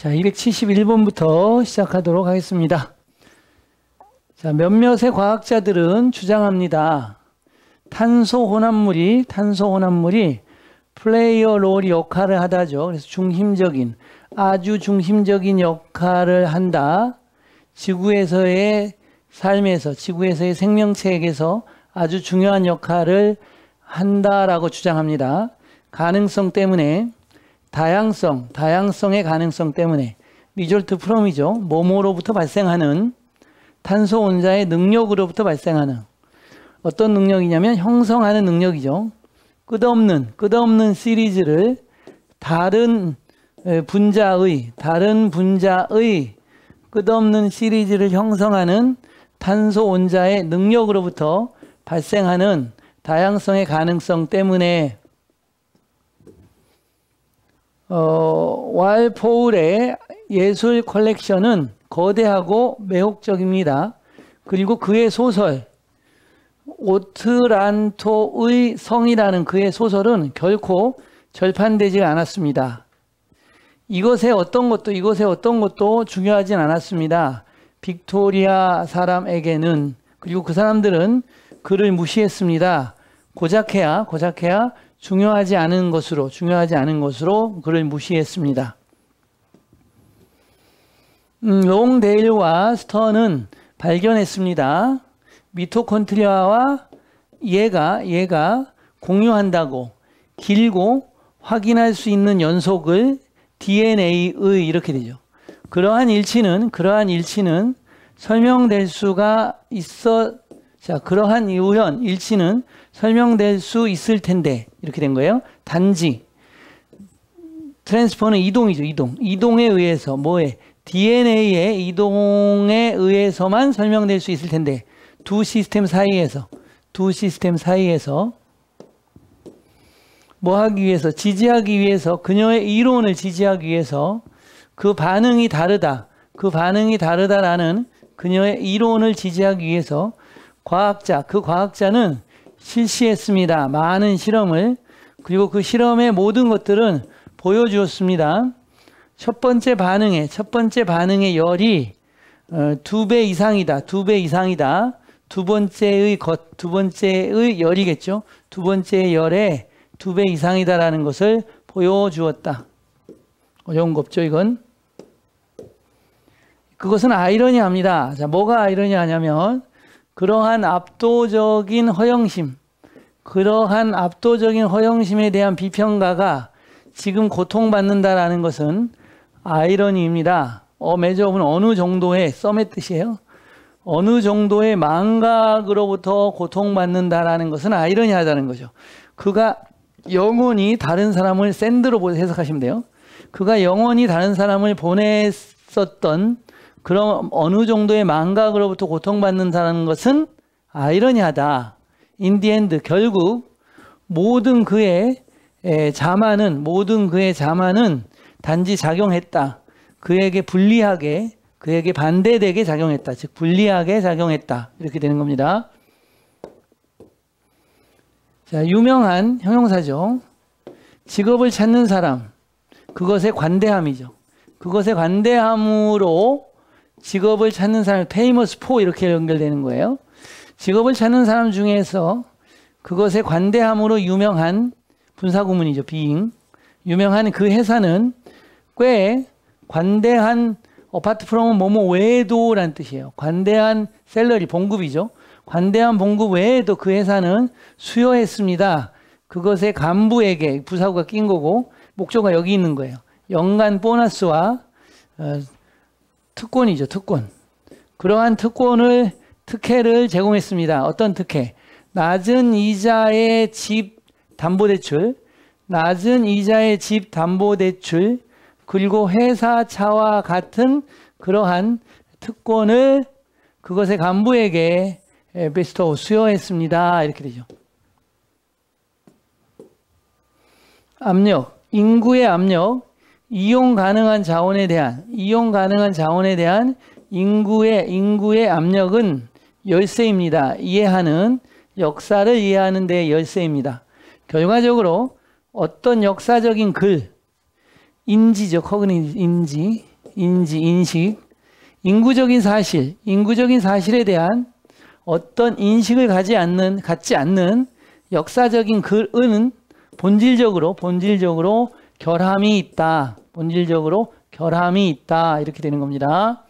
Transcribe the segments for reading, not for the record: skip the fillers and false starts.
자, 271번부터 시작하도록 하겠습니다. 자, 몇몇의 과학자들은 주장합니다. 탄소 혼합물이 플레이어 롤 역할을 하다죠. 그래서 아주 중심적인 역할을 한다. 지구에서의 삶에서, 지구에서의 생명체에게서 아주 중요한 역할을 한다라고 주장합니다. 가능성 때문에, 다양성의 가능성 때문에, 리졸트 프롬이죠. 뭐뭐로부터 발생하는, 탄소 원자의 능력으로부터 발생하는, 어떤 능력이냐면 형성하는 능력이죠. 끝없는 시리즈를 다른 분자의 끝없는 시리즈를 형성하는 탄소 원자의 능력으로부터 발생하는 다양성의 가능성 때문에 왈포울의 예술 컬렉션은 거대하고 매혹적입니다. 그리고 그의 소설 오트란토의 성이라는 그의 소설은 결코 절판되지 않았습니다. 이것의 어떤 것도 중요하진 않았습니다. 빅토리아 사람에게는. 그리고 그 사람들은 그를 무시했습니다. 고작해야 중요하지 않은 것으로 그를 무시했습니다. 롱데일과 스턴은 발견했습니다. 미토콘드리아와 얘가 공유한다고 길고 확인할 수 있는 연속을 DNA의 이렇게 되죠. 그러한 일치는 설명될 수가 있어. 자, 그러한 일치는 설명될 수 있을 텐데 이렇게 된 거예요. 단지 트랜스퍼는 이동이죠. 이동에 의해서 DNA의 이동에 의해서만 설명될 수 있을 텐데 두 시스템 사이에서 지지하기 위해서 그녀의 이론을 지지하기 위해서 그 반응이 다르다라는 그녀의 이론을 지지하기 위해서 그 과학자는 실시했습니다. 많은 실험을. 그리고 그 실험의 모든 것들은 보여주었습니다. 첫 번째 반응의 열이 2배 이상이다. 두 번째의 열이겠죠. 두 번째의 열에 2배 이상이다라는 것을 보여주었다. 어려운 거 없죠, 이건? 그것은 아이러니합니다. 자, 뭐가 아이러니하냐면 그러한 압도적인 허영심에 대한 비평가가 지금 고통받는다라는 것은 아이러니입니다. 매저업은 어느 정도의 썸의 뜻이에요. 어느 정도의 망각으로부터 고통받는다라는 것은 아이러니하다는 거죠. 그가 영원히 다른 사람을 샌드로 해석하시면 돼요. 그가 영원히 다른 사람을 보냈었던 그런 어느 정도의 망각으로부터 고통받는다는 것은 아이러니하다. In the end, 결국 모든 그의 자만은 단지 작용했다. 그에게 불리하게, 그에게 반대되게 작용했다. 즉 불리하게 작용했다. 이렇게 되는 겁니다. 자, 유명한 형용사죠. 직업을 찾는 사람, 그것의 관대함이죠. 그것의 관대함으로 직업을 찾는 사람, famous for 이렇게 연결되는 거예요. 직업을 찾는 사람 중에서 그것의 관대함으로 유명한 분사구문이죠. being. 유명한 그 회사는 꽤 관대한 apart from 뭐뭐 외에도 라는 뜻이에요. 관대한 셀러리, 봉급이죠. 관대한 봉급 외에도 그 회사는 수여했습니다. 그것의 간부에게 부사구가 낀 거고 목조가 여기 있는 거예요. 연간 보너스와 특권이죠. 특권. 그러한 특혜를 제공했습니다. 어떤 특혜? 낮은 이자의 집 담보대출, 그리고 회사차와 같은 그러한 특권을 그것의 간부에게 베스토 수여했습니다. 이렇게 되죠. 압력, 인구의 압력, 이용 가능한 자원에 대한 인구의 압력은 열쇠입니다. 역사를 이해하는 데 열쇠입니다. 결과적으로 어떤 역사적인 인지죠. 인지. 인식, 인구적인 사실에 대한 어떤 인식을 갖지 않는 역사적인 글은 본질적으로 결함이 있다. 이렇게 되는 겁니다.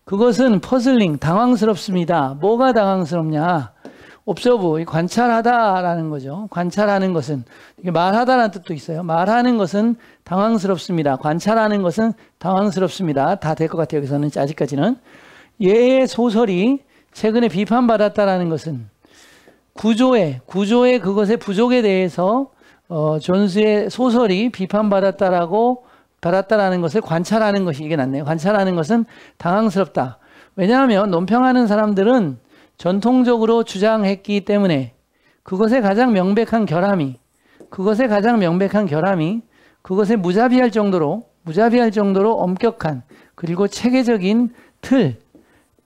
그것은 퍼즐링, 당황스럽습니다. 뭐가 당황스럽냐? observe, 관찰하다라는 거죠. 관찰하는 것은, 이게 말하다라는 뜻도 있어요. 말하는 것은 당황스럽습니다. 관찰하는 것은 당황스럽습니다. 다 될 것 같아요. 여기서는 아직까지는. 얘의 소설이 최근에 비판받았다라는 것은 구조의 그것의 부족에 대해서 존스의 소설이 비판받았다라는 것을 관찰하는 것이 이게 낫네요. 관찰하는 것은 당황스럽다. 왜냐하면 논평하는 사람들은 전통적으로 주장했기 때문에 그것의 가장 명백한 결함이 그것에 무자비할 정도로 엄격한 그리고 체계적인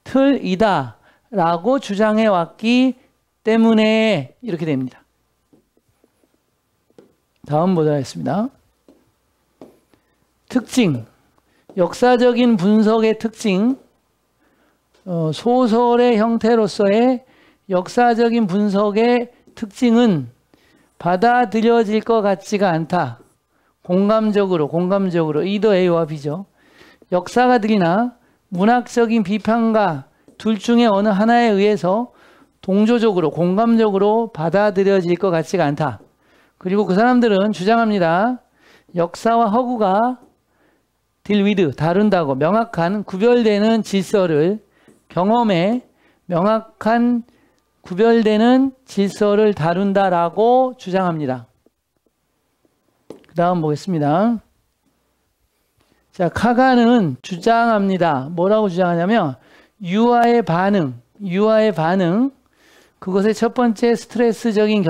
틀이다라고 주장해 왔기 때문에 이렇게 됩니다. 다음 보도록 하겠습니다. 특징, 역사적인 분석의 특징, 소설의 형태로서의 역사적인 분석의 특징은 받아들여질 것 같지가 않다. 공감적으로 either A와 B죠. 역사가들이나 문학적인 비판가 둘 중에 어느 하나에 의해서 동조적으로 공감적으로 받아들여질 것 같지가 않다. 그리고 그 사람들은 주장합니다. 역사와 허구가 deal with, 다룬다고 명확한 구별되는 질서를 경험에 명확한 구별되는 질서를 다룬다라고 주장합니다. 그 다음 보겠습니다. 자, 카가는 주장합니다. 뭐라고 주장하냐면 유아의 반응, 그것의 첫 번째 스트레스적인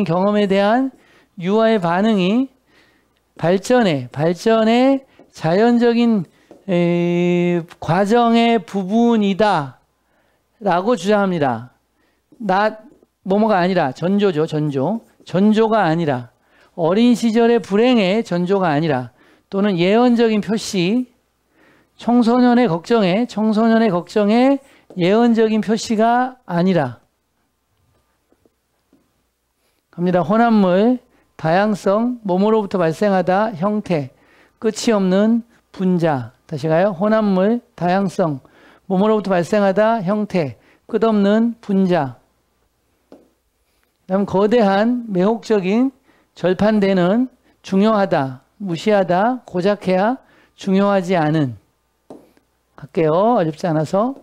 경험에 대한 유아의 반응이 발전의 자연적인 과정의 부분이다 라고 주장합니다. 뭐뭐가 아니라 전조가 아니라 어린 시절의 불행의 전조가 아니라 또는 예언적인 표시, 청소년의 걱정에 예언적인 표시가 아니라 갑니다. 혼합물, 다양성, 뭐뭐로부터 발생하다, 형태, 끝이 없는 분자. 다시 가요. 혼합물, 다양성, 뭐뭐로부터 발생하다, 형태, 끝없는 분자. 다음 거대한, 매혹적인, 절판되는, 중요하다, 무시하다, 고작해야, 중요하지 않은. 갈게요. 어렵지 않아서.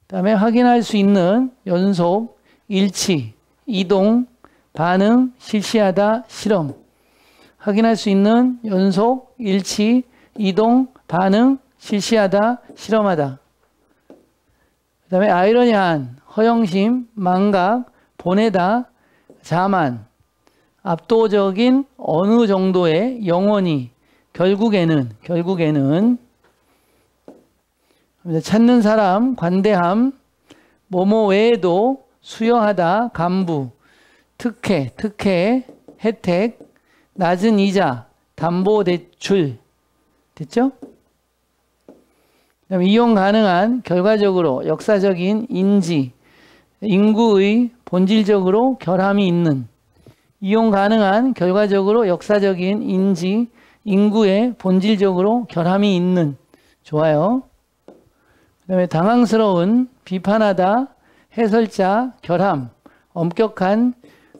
다음에 확인할 수 있는 연속, 일치, 이동, 반응, 실시하다, 실험. 확인할 수 있는 연속, 일치, 이동, 반응, 실시하다, 실험하다. 그 다음에 아이러니한, 허영심, 망각, 보내다, 자만, 압도적인 어느 정도의 영원히, 결국에는 찾는 사람, 관대함, 뭐뭐 외에도 수여하다, 간부, 특혜, 혜택, 낮은 이자, 담보대출. 됐죠? 그다음에 이용 가능한, 결과적으로 역사적인 인지, 인구의 본질적으로 결함이 있는. 이용 가능한, 결과적으로 역사적인 인지, 인구의 본질적으로 결함이 있는. 좋아요. 그 다음에 당황스러운, 비판하다, 해설자, 결함, 엄격한,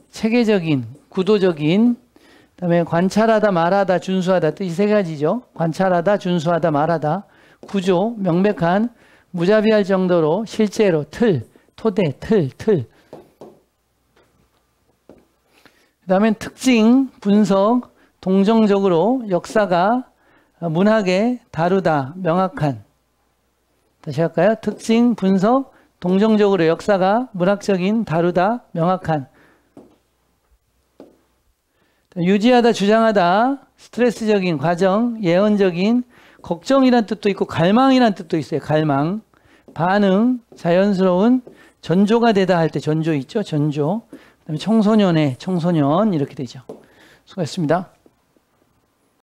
체계적인, 구도적인, 그 다음에 관찰하다, 말하다, 준수하다. 뜻이 세 가지죠. 관찰하다, 준수하다, 말하다. 구조, 명백한, 무자비할 정도로, 실제로, 토대, 틀. 그 다음에 특징, 분석, 동정적으로, 역사가 문학에 다루다, 명확한. 다시 할까요? 특징, 분석, 동정적으로 역사가 문학적인, 다루다, 명확한. 유지하다, 주장하다, 스트레스적인 과정, 예언적인, 걱정이란 뜻도 있고 갈망이란 뜻도 있어요. 갈망, 반응, 자연스러운, 전조가 되다 할 때 전조 있죠. 전조. 그다음에 청소년 이렇게 되죠. 수고했습니다.